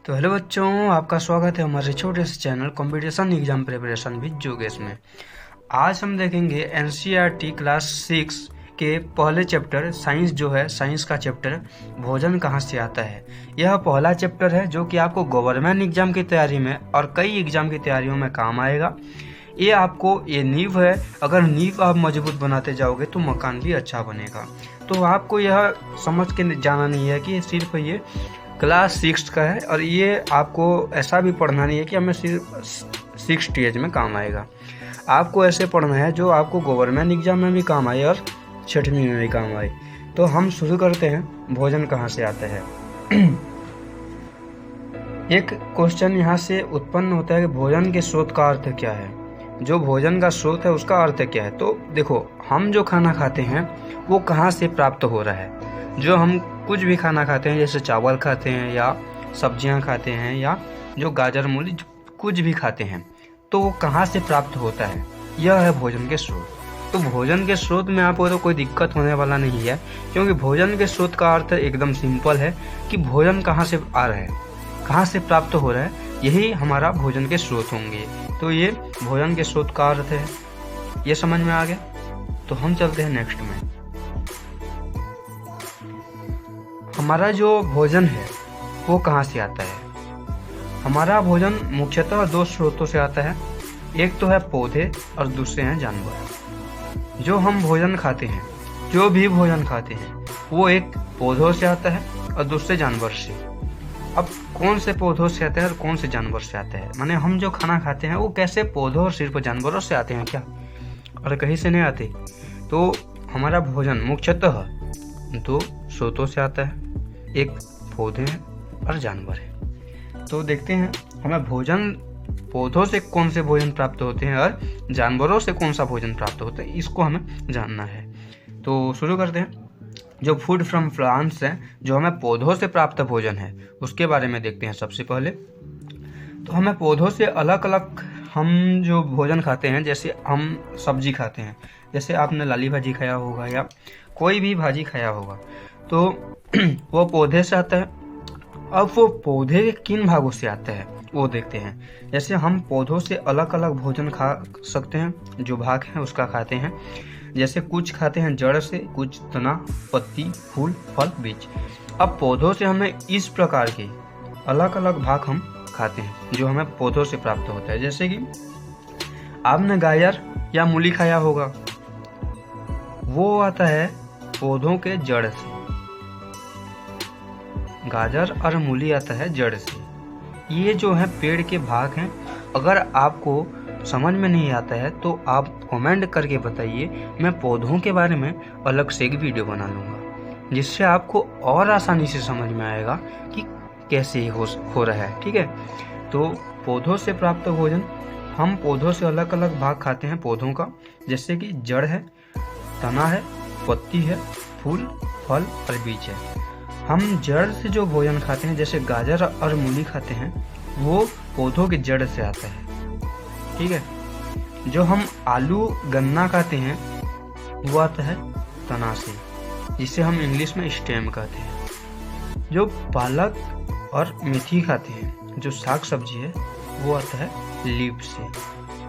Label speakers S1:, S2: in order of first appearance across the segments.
S1: तो हेलो बच्चों, आपका स्वागत है हमारे छोटे से channel competition exam preparation with जोगेश में। आज हम देखेंगे एनसीईआरटी क्लास 6 के पहले चैप्टर साइंस जो है, साइंस का चैप्टर भोजन कहाँ से आता है। यह पहला चैप्टर है जो कि आपको गवर्नमेंट एग्जाम की तैयारी में और कई एग्जाम की तैयारियों में काम आएगा। ये नींव है, अगर नींव आप मजबूत बनाते जाओगे तो मकान भी अच्छा बनेगा। तो आपको यह समझ के जाना नहीं है कि सिर्फ ये क्लास 6 का है और ये आपको ऐसा भी पढ़ना नहीं है कि हमें सिर्फ 6th एज में काम आएगा। आपको ऐसे पढ़ना है जो आपको गवर्नमेंट एग्जाम में भी काम आए और 6वीं में भी काम आए। तो हम शुरू करते हैं, भोजन कहाँ से आता है। एक क्वेश्चन यहाँ से उत्पन्न होता है कि भोजन के स्रोत का अर्थ क्या है। जो भोजन का स्रोत है उसका अर्थ क्या है। तो देखो, हम जो खाना खाते हैं वो कहाँ से प्राप्त हो रहा है। जो हम कुछ भी खाना खाते हैं, जैसे चावल खाते हैं या सब्जियां खाते हैं या जो गाजर मूली कुछ भी खाते हैं, तो वो कहाँ से प्राप्त होता है, यह है भोजन के स्रोत। तो भोजन के स्रोत में आपको तो कोई दिक्कत होने वाला नहीं है, क्योंकि भोजन के स्रोत का अर्थ एकदम सिंपल है कि भोजन कहाँ से आ रहा है, कहाँ से प्राप्त हो रहा है, यही हमारा भोजन के स्रोत होंगे। तो ये भोजन के स्रोत का अर्थ है, ये समझ में आ गया। तो हम चलते हैं नेक्स्ट में। हमारा जो भोजन है वो कहाँ से आता है। हमारा भोजन मुख्यतः 2 स्रोतों से आता है। एक तो है पौधे और दूसरे हैं जानवर। जो हम भोजन खाते हैं, जो भी भोजन खाते हैं, वो एक पौधों से आता है और दूसरे जानवर से। अब कौन से पौधों से आता है और कौन से जानवर से आता है, माने हम जो खाना खाते हैं वो कैसे पौधों और सिर्फ जानवरों से आते हैं क्या, और कहीं से नहीं आते। तो हमारा भोजन मुख्यतः 2 स्रोतों से आता है, एक पौधे हैं और जानवर है। तो देखते हैं हमें भोजन पौधों से कौन से भोजन प्राप्त होते हैं और जानवरों से कौन सा भोजन प्राप्त होता है, इसको हमें जानना है। तो शुरू करते हैं। जो फूड फ्रॉम प्लांट्स है, जो हमें पौधों से प्राप्त भोजन है, उसके बारे में देखते हैं। सबसे पहले तो हमें पौधों से अलग अलग हम जो भोजन खाते हैं, जैसे हम सब्जी खाते हैं, जैसे आपने लाली भाजी खाया होगा या कोई भी भाजी खाया होगा, तो वो पौधे से आता है। अब वो पौधे के किन भागों से आता है वो देखते हैं। जैसे हम पौधों से अलग अलग भोजन खा सकते हैं, जो भाग हैं उसका खाते हैं। जैसे कुछ खाते हैं जड़ से, कुछ तना, पत्ती, फूल, फल, बीज। अब पौधों से हमें इस प्रकार के अलग अलग भाग हम खाते हैं जो हमें पौधों से प्राप्त होता है। जैसे कि आपने गाजर या मूली खाया होगा, वो आता है पौधों के जड़ से। गाजर और मूली आता है जड़ से। ये जो है पेड़ के भाग हैं। अगर आपको समझ में नहीं आता है तो आप कमेंट करके बताइए, मैं पौधों के बारे में अलग से एक वीडियो बना लूँगा, जिससे आपको और आसानी से समझ में आएगा कि कैसे हो रहा है। ठीक है, तो पौधों से प्राप्त भोजन, हम पौधों से अलग अलग भाग खाते हैं पौधों का। जैसे कि जड़ है, तना है, पत्ती है, फूल, फल और बीज है। हम जड़ से जो भोजन खाते हैं, जैसे गाजर और मूली खाते हैं, वो पौधों के जड़ से आता है। ठीक है, जो हम आलू गन्ना खाते हैं वो आता है तना से, जिसे हम इंग्लिश में स्टेम कहते हैं। जो पालक और मेथी खाते हैं, जो साग सब्जी है, वो आता है लीफ से,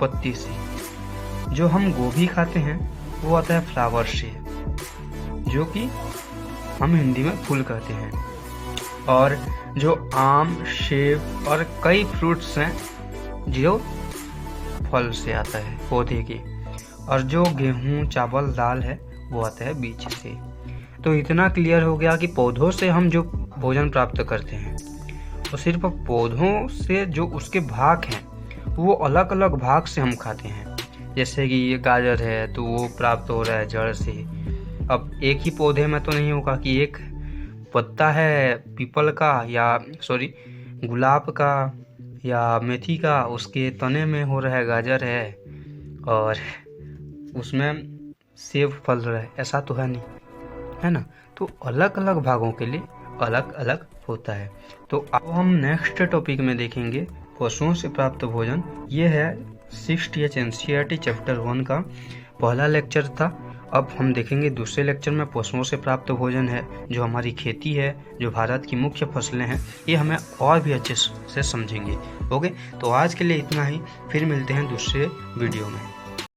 S1: पत्ती से। जो हम गोभी खाते हैं वो आता है फ्लावर से, जो कि हम हिंदी में फूल कहते हैं। और जो आम, सेब और कई फ्रूट्स हैं, जो फल से आता है पौधे के। और जो गेहूं, चावल, दाल है, वो आता है बीज से। तो इतना क्लियर हो गया कि पौधों से हम जो भोजन प्राप्त करते हैं, वो सिर्फ पौधों से जो उसके भाग हैं, वो अलग अलग भाग से हम खाते हैं। जैसे कि ये गाजर है तो वो प्राप्त हो रहा है जड़ से। अब एक ही पौधे में तो नहीं होगा कि एक पत्ता है पीपल का या गुलाब का या मेथी का, उसके तने में हो रहा है गाजर है और उसमें सेब फल रहा है, ऐसा तो है नहीं, है ना। तो अलग अलग भागों के लिए अलग अलग होता है। तो अब हम नेक्स्ट टॉपिक में देखेंगे पशुओं से प्राप्त भोजन। ये है 6th एनसीईआरटी चैप्टर 1 का पहला लेक्चर था अब हम देखेंगे दूसरे लेक्चर में पशुओं से प्राप्त भोजन है, जो हमारी खेती है, जो भारत की मुख्य फसलें हैं, ये हमें और भी अच्छे से समझेंगे। ओके, तो आज के लिए इतना ही, फिर मिलते हैं दूसरे वीडियो में।